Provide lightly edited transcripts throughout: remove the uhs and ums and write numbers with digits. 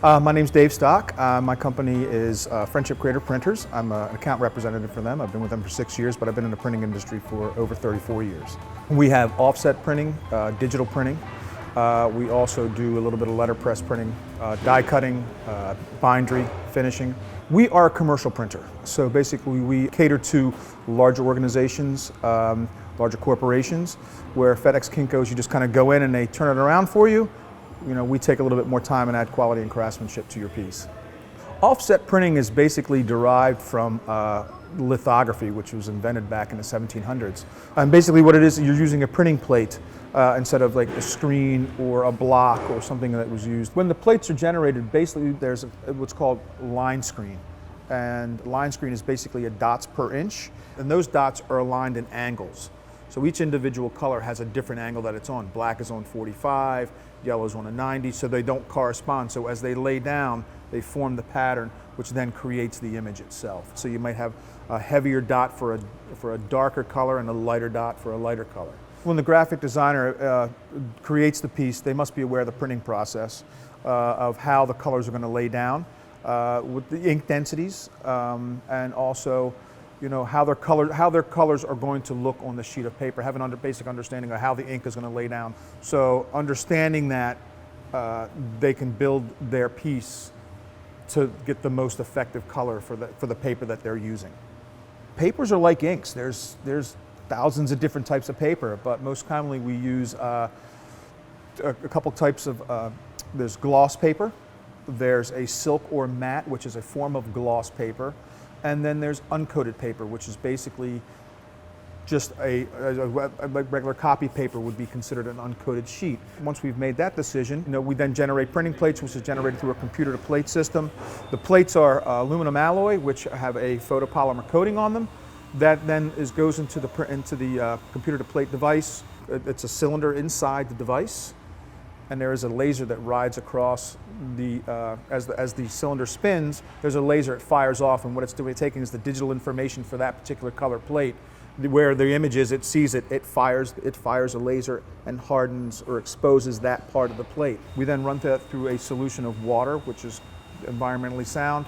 My name's Dave Stock. My company is Friendship Creative Printers. I'm an account representative for them. I've been with them for 6 years, but I've been in the printing industry for over 34 years. We have offset printing, digital printing. We also do a little bit of letterpress printing, die cutting, bindery, finishing. We are a commercial printer, so basically we cater to larger organizations, larger corporations, where FedEx, Kinko's, you just kind of go in and they turn it around for you. You know, we take a little bit more time and add quality and craftsmanship to your piece. Offset printing is basically derived from lithography, which was invented back in the 1700s. And basically what it is, you're using a printing plate instead of like a screen or a block or something that was used. When the plates are generated, basically there's what's called line screen. And line screen is basically a dots per inch, and those dots are aligned in angles. So each individual color has a different angle that it's on. Black is on 45, yellow is on a 90, so they don't correspond. So as they lay down, they form the pattern, which then creates the image itself. So you might have a heavier dot for a darker color and a lighter dot for a lighter color. When the graphic designer creates the piece, they must be aware of the printing process of how the colors are going to lay down with the ink densities, and also, you know, how their colors are going to look on the sheet of paper, having a basic understanding of how the ink is going to lay down. So understanding that, they can build their piece to get the most effective color for the paper that they're using. Papers are like inks. There's thousands of different types of paper, but most commonly we use a couple types of, there's gloss paper, there's a silk or matte, which is a form of gloss paper, and then there's uncoated paper, which is basically just a regular copy paper would be considered an uncoated sheet. Once we've made that decision, you know, we then generate printing plates, which is generated through a computer-to-plate system. The plates are aluminum alloy, which have a photopolymer coating on them. That then goes into the computer-to-plate device. It's a cylinder inside the device, and there is a laser that rides across as the cylinder spins. There's a laser, it fires off, and what it's taking is the digital information for that particular color plate. Where the image is, it sees it, it fires a laser and hardens or exposes that part of the plate. We then run that through a solution of water, which is environmentally sound.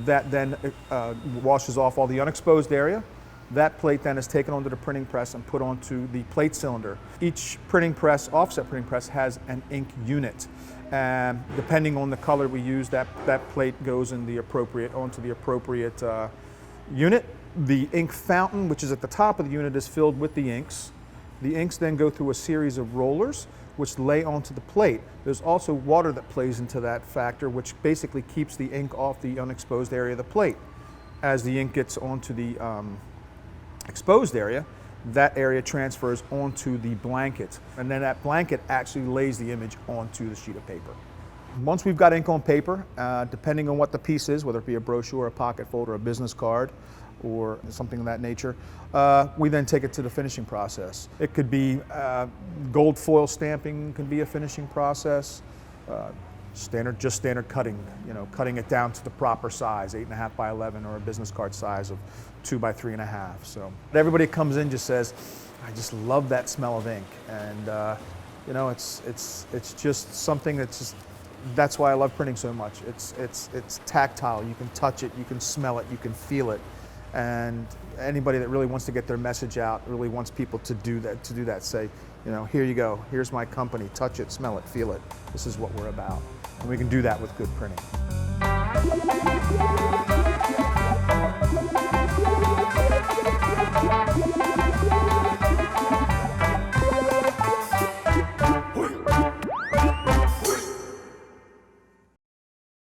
That then washes off all the unexposed area. That plate then is taken onto the printing press and put onto the plate cylinder. Each printing press, offset printing press, has an ink unit. And depending on the color we use, that plate goes in onto the appropriate unit. The ink fountain, which is at the top of the unit, is filled with the inks. The inks then go through a series of rollers, which lay onto the plate. There's also water that plays into that factor, which basically keeps the ink off the unexposed area of the plate. As the ink gets onto the exposed area, that area transfers onto the blanket, and then that blanket actually lays the image onto the sheet of paper. Once we've got ink on paper, depending on what the piece is, whether it be a brochure, a pocket folder, a business card, or something of that nature, we then take it to the finishing process. It could be gold foil stamping, could be a finishing process. Standard cutting, you know, cutting it down to the proper size, 8.5 by 11, or a business card size of 2 by 3.5. So everybody comes in just says, I just love that smell of ink, and you know, it's just something that's why I love printing so much. It's tactile. You can touch it, you can smell it, you can feel it. And anybody that really wants to get their message out, really wants people to do that, say, you know, here you go, here's my company, touch it, smell it, feel it. This is what we're about. And we can do that with good printing.